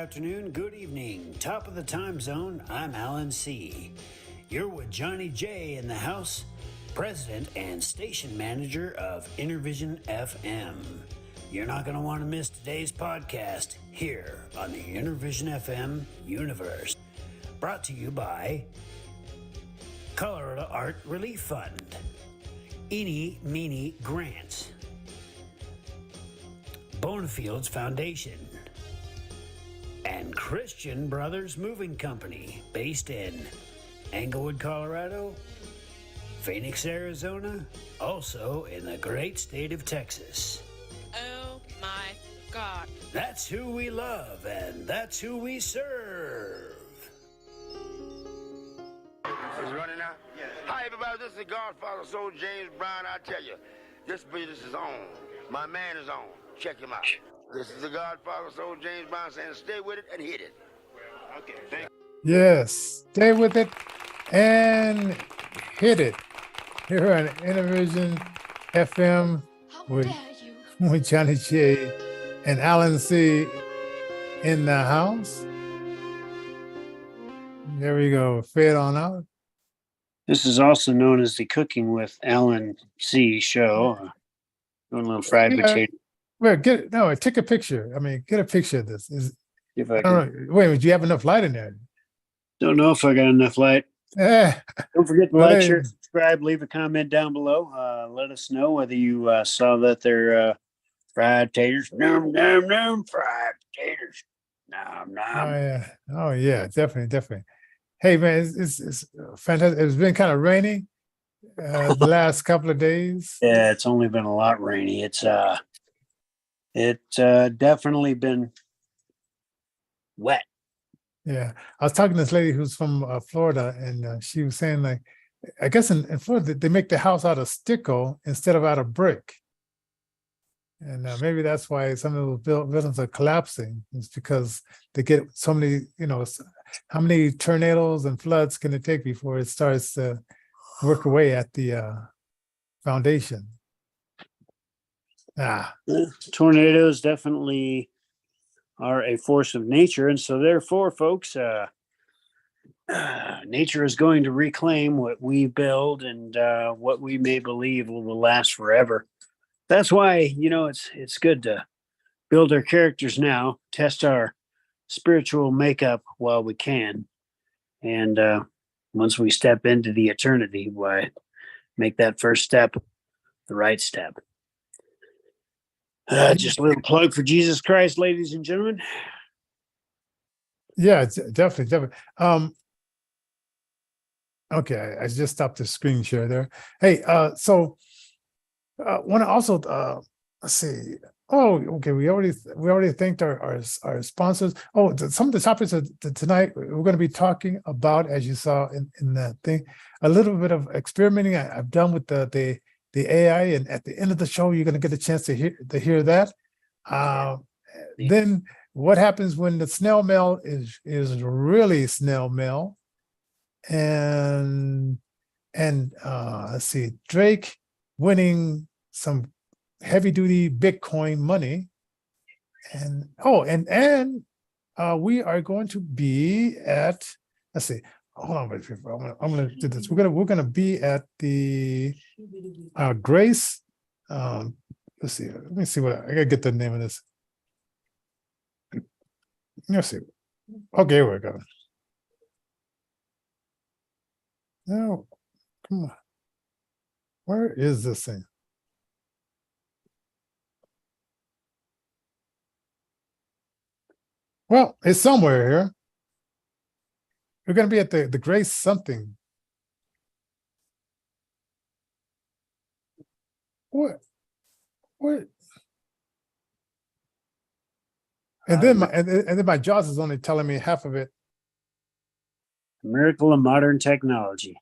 afternoon, good evening. Top of the time zone, I'm Alan C. You're with Johnny J in the house, president and station manager of Intervision FM. You're not going to want to miss today's podcast here on the Intervision FM universe. Brought to you by Colorado Art Relief Fund, Eeny Meeny Grants, Bonefields Foundation, and Christian Brothers Moving Company, based in Englewood, Colorado, Phoenix, Arizona, also in the great state of Texas. Oh my God. That's who we love, and that's who we serve. Is it running now? Yes. Hi, everybody. This is the Godfather Soul James Brown. I tell you, this business is on. My man is on. Check him out. This is the Godfather Soul James Brown saying stay with it and hit it. Okay, thank you. Yes, stay with it and hit it. Here on Intervision FM with Johnny J and Alan C in the house. There we go. Fade on out. This is also known as the Cooking with Alan C show. Doing a little fried potato. Well, take a picture. I mean, get a picture of this. If I I don't know. Wait, do you have enough light in there? don't know if I got enough light. Eh, Don't forget to Well, like, hey. share, subscribe, leave a comment down below. Let us know whether you saw that they're fried taters. Nom, nom, nom, fried taters. Nom, nom. oh yeah, definitely. Hey man, it's fantastic. It's been kind of rainy the last couple of days. Yeah, it's only been a lot rainy. It's definitely been wet. Yeah, I was talking to this lady who's from Florida, and she was saying, like, I guess in Florida they make the house out of stucco instead of out of brick, and maybe that's why some of the buildings are collapsing. It's because they get so many, how many tornadoes and floods can it take before it starts to work away at the foundation? Tornadoes definitely are a force of nature, and so therefore, folks, nature is going to reclaim what we build and what we may believe will last forever. That's why it's good to build our characters now, test our spiritual makeup while we can, and once we step into the eternity, why make that first step the right step. Just a little plug for Jesus Christ, ladies and gentlemen. Yeah, definitely. Okay, I just stopped the screen share there. Hey, so want to also let's see. Oh, okay. We already thanked our sponsors. Oh, some of the topics of tonight we're going to be talking about, as you saw in that thing, a little bit of experimenting I've done with the AI, and at the end of the show, you're going to get a chance to hear that. Then what happens when the snail mail is really snail mail, and let's see, Drake winning some heavy duty Bitcoin money, and we are going to be at, let's see. Hold on, wait, I'm gonna do this. We're gonna be at the Grace. Let's see. Let me see what I gotta get the name of this. Let's see. Okay, here we go. No, come on. Where is this thing? Well, it's somewhere here. We're going to be at the Grace something. What? And then my Jaws is only telling me half of it. Miracle of modern technology.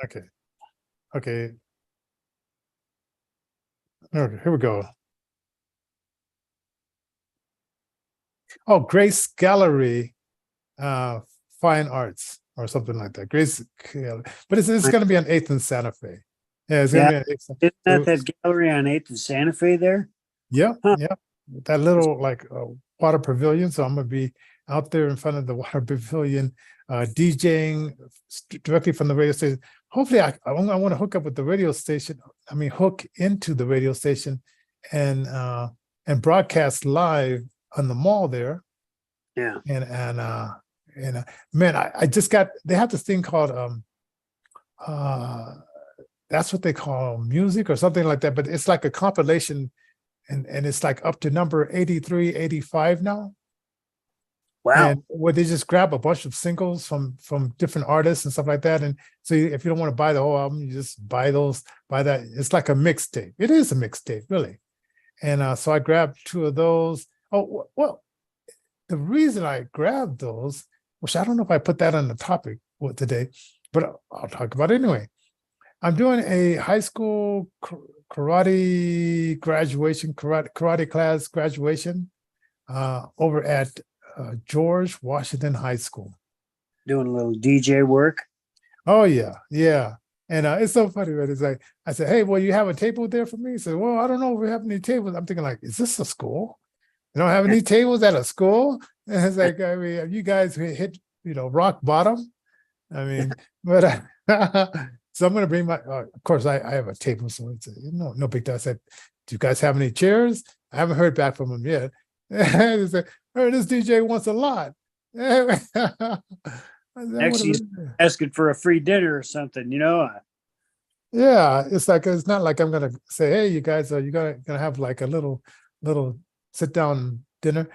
Okay. Okay, here we go. Oh, Grace Gallery, Fine Arts, or something like that. Grace Gallery. But it's going to be on 8th and Santa Fe. Yeah, it's going to be on 8th. Isn't that gallery on 8th and Santa Fe there? Yeah, Huh. yeah. that little like water pavilion. So I'm gonna be out there in front of the water pavilion, DJing directly from the radio station. Hopefully, I want to hook up with the radio station. I mean, hook into the radio station, and broadcast live on the mall there. Yeah. And man, I just got, they have this thing called that's what they call music or something like that, but it's like a compilation, and it's like up to number 83, 85 now. Wow. And where they just grab a bunch of singles from different artists and stuff like that. And so if you don't want to buy the whole album, you just buy that. It's like a mixtape. It is a mixtape, really. And so I grabbed 2 of those. Oh, well, the reason I grabbed those, which I don't know if I put that on the topic today, but I'll talk about it anyway. I'm doing a high school karate graduation, karate class graduation over at George Washington High School. Doing a little DJ work. Oh yeah, yeah. And it's so funny, right? It's like I said, "Hey, well, you have a table there for me?" He said, "Well, I don't know if we have any tables." I'm thinking, like, is this a school? You don't have any tables at a school? And it's like, I mean, have you guys hit rock bottom? I mean, but so I'm gonna bring my. Of course, I have a table, so it's no big deal. I said, "Do you guys have any chairs?" I haven't heard back from them yet. They said, "Oh, this DJ wants a lot." I said, Actually, asking for a free dinner or something, Yeah, it's not like I'm gonna say, "Hey, you guys, are you gonna have like a little sit down dinner?"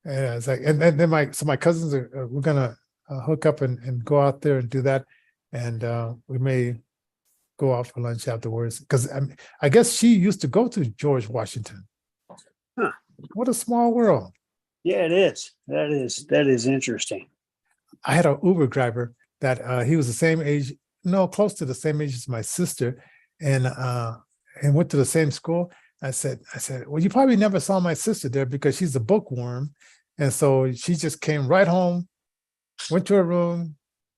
And it's like, and then my cousins we're gonna hook up and go out there and do that, and we may go out for lunch afterwards, because I guess she used to go to George Washington. Huh. What a small world. Yeah, it is. That is interesting. I had an Uber driver that he was the same age, close to the same age as my sister, and went to the same school. I said, well, you probably never saw my sister there because she's a bookworm. And so she just came right home, went to her room,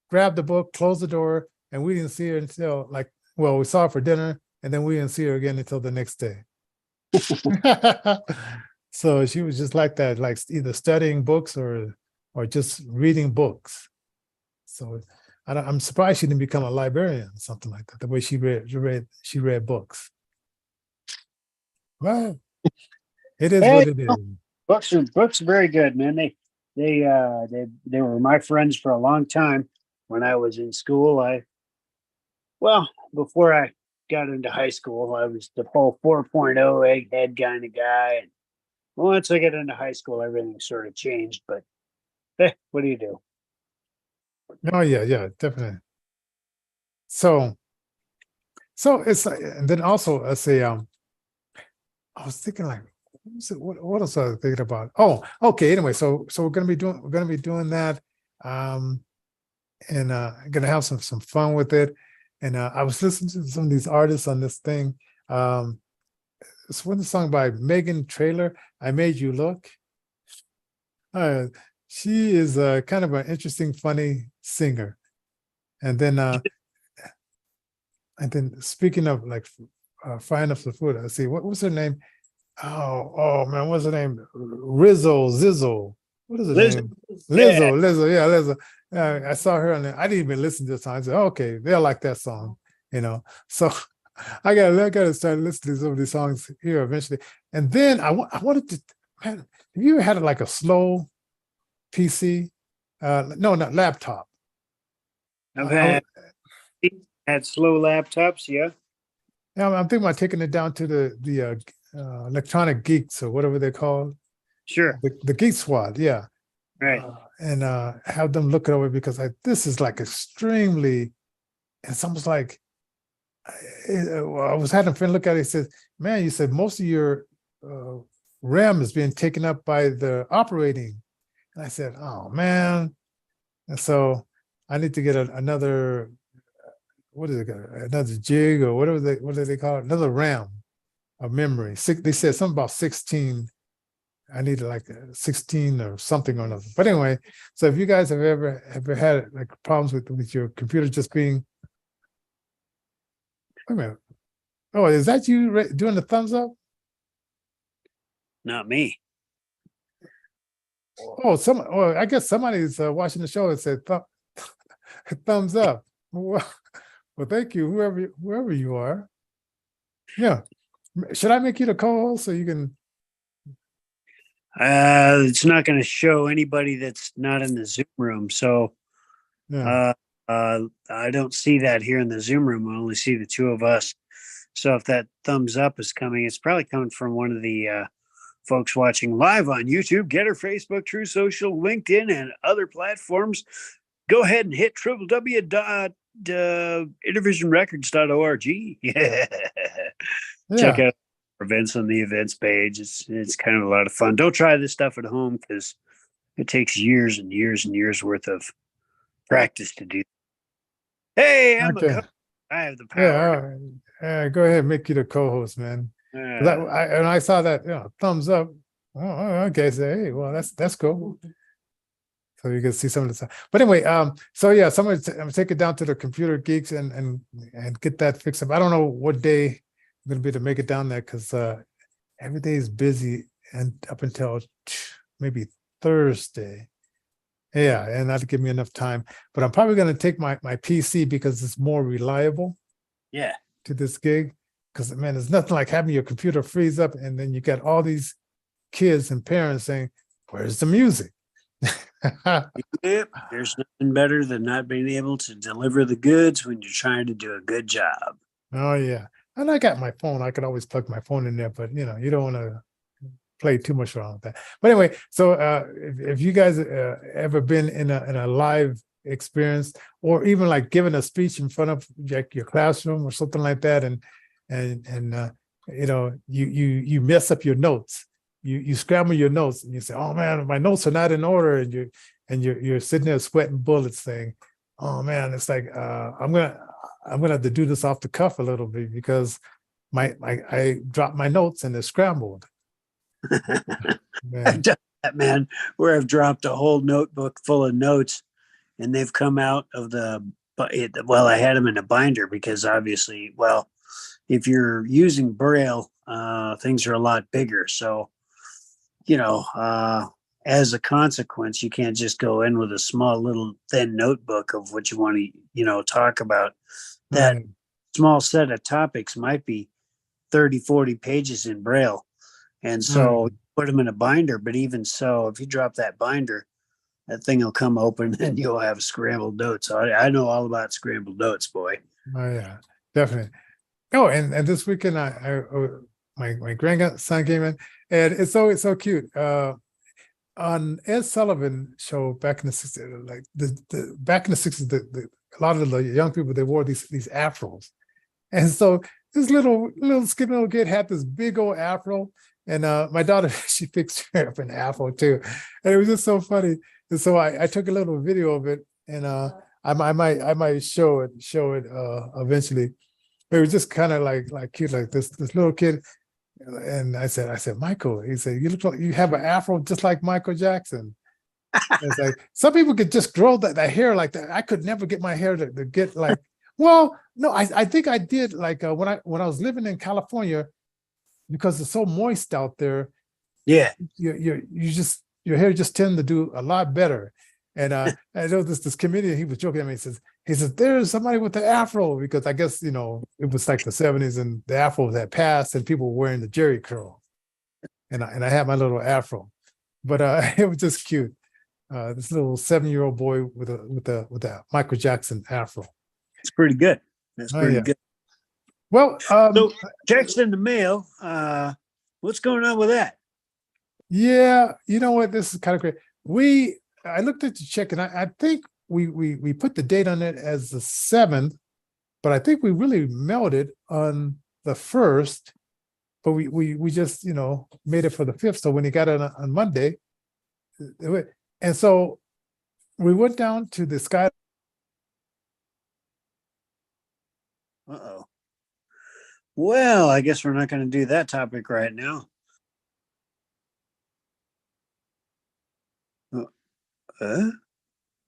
grabbed the book, closed the door, and we didn't see her until we saw her for dinner, and then we didn't see her again until the next day. So she was just like that, like either studying books or just reading books. So I'm surprised she didn't become a librarian, something like that, the way she read books. Well, it is what it is. Books are very good, man. They were my friends for a long time when I was in school. Before I got into high school, I was the whole 4.0 egghead kind of guy. And once I got into high school, everything sort of changed. But what do you do? Oh yeah, definitely. So it's like, and then also I say, I was thinking like, what else was I thinking about? Oh, okay. Anyway, so we're gonna be doing that, and gonna have some fun with it. And I was listening to some of these artists on this thing. It's one song by Megan Traylor, "I Made You Look." She is kind of an interesting, funny singer. And then speaking of like frying up the food, I see what was her name? Oh man, what's her name? Zizzle. What is her name? Lizzo. Yeah, Lizzo. I saw her on there. I didn't even listen to the song. I said, okay, they'll like that song, So I gotta start listening to some of these songs here eventually. And then I wanted to, man, have you ever had like a slow PC? No, not laptop. I've had slow laptops, yeah. Yeah, I'm thinking about taking it down to the electronic geeks or whatever they're called. Sure. The Geek Squad, yeah. Right. And have them look it over, because this is like extremely, it's almost like, I was having a friend look at it. He said, "Man, you said most of your RAM is being taken up by the operating." And I said, "Oh man!" And so I need to get another. What is it? Another jig or what do they call it? Another RAM of memory. They said something about 16. I need like 16 or something or another. But anyway, so if you guys have ever had like problems with your computer just being, wait a minute. Oh, is that you doing the thumbs up? not me. Oh, I guess somebody's watching the show and said thumbs up. Well, thank you, whoever you are. Yeah. Should I make you the co-host so you can? It's not going to show anybody that's not in the Zoom room. So Yeah. I don't see that here in the Zoom room. I only see the two of us. So if that thumbs up is coming, it's probably coming from one of the folks watching live on YouTube, Getter, Facebook, True Social, LinkedIn, and other platforms. Go ahead and hit www.intervisionrecords.org. Yeah. Check Yeah. out events on the events page. It's kind of a lot of fun. Don't try this stuff at home because it takes years and years and years worth of practice to do. Hey, I'm a Okay. coach. I have the Yeah. power. All right. Go ahead, make you the co-host, man. 'Cause and I saw that, thumbs up. Oh, okay. So hey, well, that's cool. So you can see some of the stuff. But anyway, so yeah, I'm take it down to the computer geeks and get that fixed up. I don't know what day I'm gonna be to make it down there because every day is busy and up until maybe Thursday. Yeah, and that'll give me enough time. But I'm probably gonna take my PC because it's more reliable Yeah. to this gig. Because man, there's nothing like having your computer freeze up and then you get all these kids and parents saying, "Where's the music?" Yep. There's nothing better than not being able to deliver the goods when you're trying to do a good job. Oh yeah, and I got my phone. I could always plug my phone in there, but you don't want to play too much around with that. But anyway, so if you guys ever been in a live experience, or even like giving a speech in front of like your classroom or something like that, and you mess up your notes, you scramble your notes, and you say, "Oh man, my notes are not in order," and you're sitting there sweating bullets, saying, "Oh man, it's like I'm gonna have to do this off the cuff a little bit because I dropped my notes and they're scrambled." I've Man. done that, man, where I've dropped a whole notebook full of notes and they've come out of well, I had them in a binder because obviously, well, if you're using Braille, things are a lot bigger. So, as a consequence, you can't just go in with a small little thin notebook of what you want to, talk about. That Right. small set of topics might be 30, 40 pages in Braille. And so Right. put them in a binder. But even so, if you drop that binder, that thing will come open and you'll have scrambled notes. So I know all about scrambled notes, boy. Oh yeah, definitely. Oh, and this weekend my grandson came in, and it's so cute. On Ed Sullivan show back in the 60s, like the back in the 60s, a lot of the young people, they wore these afros, and so this little skinny little kid had this big old afro, and my daughter she fixed her up an afro too, and it was just so funny. And so I took a little video of it, and I might show it eventually. It was just kind of like cute, like this little kid. And I said, Michael, he said, you look like you have an afro just like Michael Jackson. It's like some people could just grow that hair like that. I could never get my hair to get like, well, no, I think I did like when I was living in California, because it's so moist out there. Yeah. Your hair just tend to do a lot better. And I know this comedian, he was joking at me. He says, there's somebody with the afro, because I guess, it was like the 70s and the afro had passed and people were wearing the jerry curl. And I had my little afro, but it was just cute. This little 7-year-old boy with a Michael Jackson afro. It's pretty good. That's pretty good. Well, so checks in the mail. What's going on with that? Yeah, you know what? This is kind of great. I looked at the check, and I think we put the date on it as the 7th, but I think we really mailed it on the 1st. But we just made it for the 5th. So when he got it on Monday, and so we went down to the Skyline. Uh-oh. Well, I guess we're not going to do that topic right now.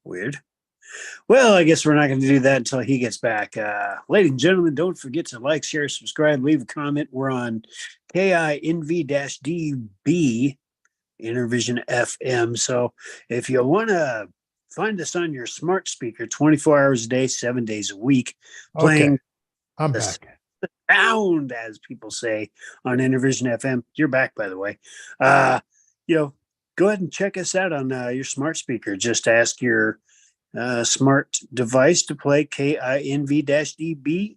Weird. Well, I guess we're not going to do that until he gets back. Ladies and gentlemen, don't forget to like, share, subscribe, leave a comment. We're on KINV-DB, Intervision FM. So if you want to find us on your smart speaker 24 hours a day, 7 days a week, playing Okay, I'm the back. sound, as people say, on Intervision FM. You're back, by the way. Go ahead and check us out on your smart speaker. Just ask your smart device to play KINV-DB,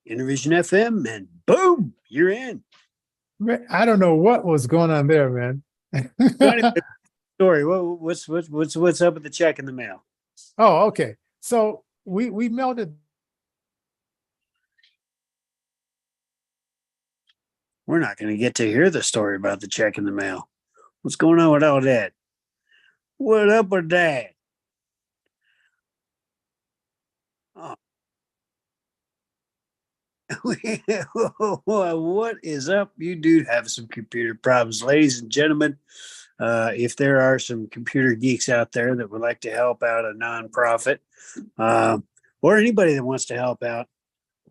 Intervision FM, and boom, you're in. Man, I don't know what was going on there, man. Story. What's up with the check in the mail? Oh, okay. So we melted. We're not going to get to hear the story about the check in the mail. What's going on with all that? What up with that? Oh. What is up? You do have some computer problems, ladies and gentlemen. If there are some computer geeks out there that would like to help out a nonprofit, or anybody that wants to help out,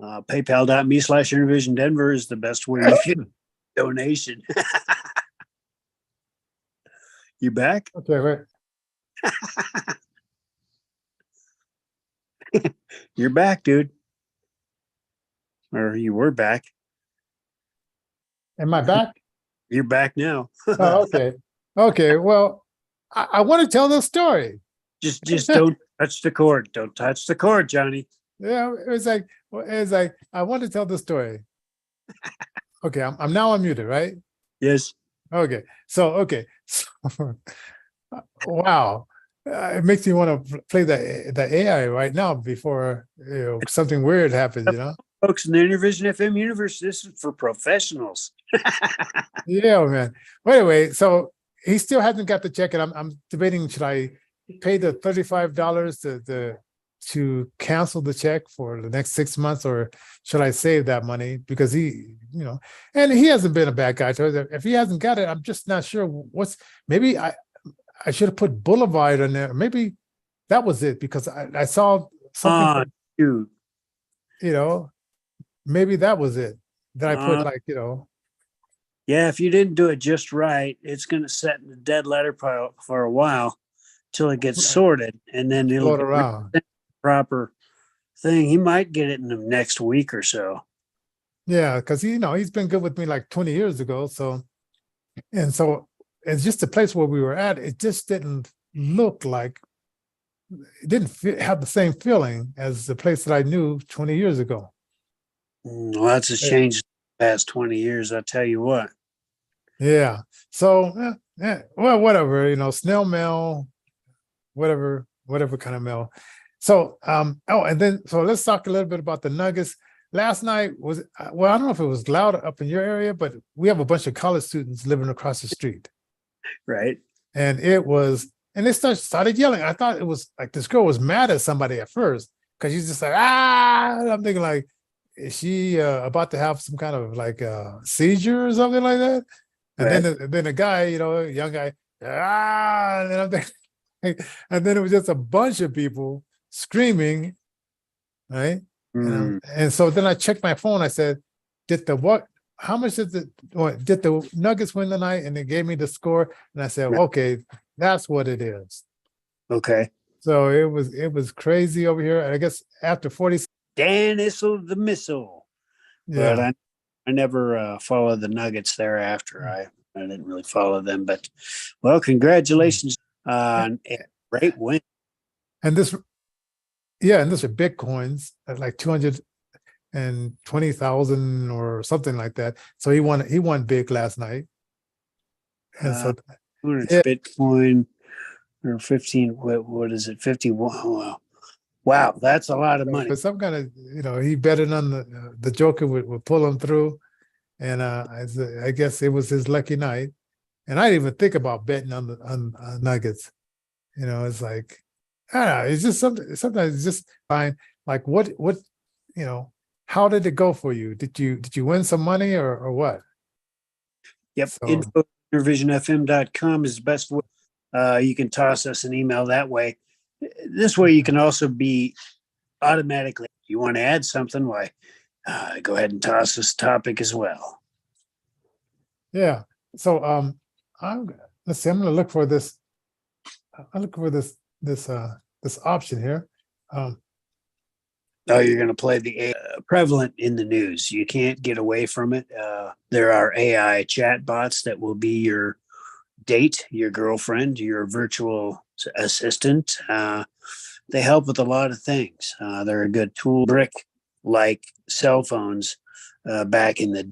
PayPal.me/Intervision Denver is the best way you can donation. You back? Okay, right. You're back, dude. Or you were back. Am I back? You're back now. Oh, okay. Okay. Well, I want to tell the story. Just don't touch the cord. Don't touch the cord, Johnny. Yeah, it's like I want to tell the story. Okay, I'm now unmuted, right? Yes. Okay. So wow. It makes me want to play the AI right now before something weird happens, Folks in the Intervision FM universe, this is for professionals. Yeah, man. Well, anyway, so he still hasn't got the check, and I'm debating, should I pay the $35 to cancel the check for the next 6 months, or should I save that money? Because and he hasn't been a bad guy. So if he hasn't got it, I'm just not sure maybe I should have put Boulevard in there. Maybe that was it, because I saw something, Dude. maybe that was it that I put Yeah, if you didn't do it just right, it's going to sit in the dead letter pile for a while till it gets sorted, and then it'll float get around. the proper thing. He might get it in the next week or so. Yeah, because he's been good with me like 20 years ago. So it's just the place where we were at. It just didn't look like, it didn't have the same feeling as the place that I knew 20 years ago. Lots has changed the past 20 years, I'll tell you what. Yeah. So, well, whatever, snail mail, whatever kind of mail. So, so let's talk a little bit about the Nuggets. Last night I don't know if it was loud up in your area, but we have a bunch of college students living across the street. Right. And they started yelling. I thought it was like this girl was mad at somebody at first, because she's just like, and I'm thinking like, is she about to have some kind of like seizure or something like that? And then the guy, young guy, and then I'm thinking, and then it was just a bunch of people screaming, right? And so then I checked my phone. I said, how much did the Nuggets win tonight? And they gave me the score. And I said, okay, that's what it is. Okay. So it was crazy over here. I guess after 40. Dan Issel the missile. Yeah. But I never followed the Nuggets thereafter. I didn't really follow them. But, well, congratulations on a great win. And this are Bitcoins at like 220,000 or something like that. So he won big last night. And so Bitcoin or 15, what is it? 51. Wow, that's a lot of money. But some kind of, he betted on the Joker would pull him through. And I guess it was his lucky night. And I didn't even think about betting on Nuggets. It's like, I don't know, it's just sometimes it's just fine. Like what, how did it go for you? Did you win some money or what? Yep. Intervisionfm.com is the best way. You can toss us an email that way. This way you can also be automatically, you want to add something, why, go ahead and toss this topic as well. Yeah. So let's see, I'm gonna look for this. I'm looking for this option here. Oh, you're going to play the prevalent in the news. You can't get away from it. There are AI chat bots that will be your date, your girlfriend, your virtual assistant. They help with a lot of things. They're a good tool, brick like cell phones back in the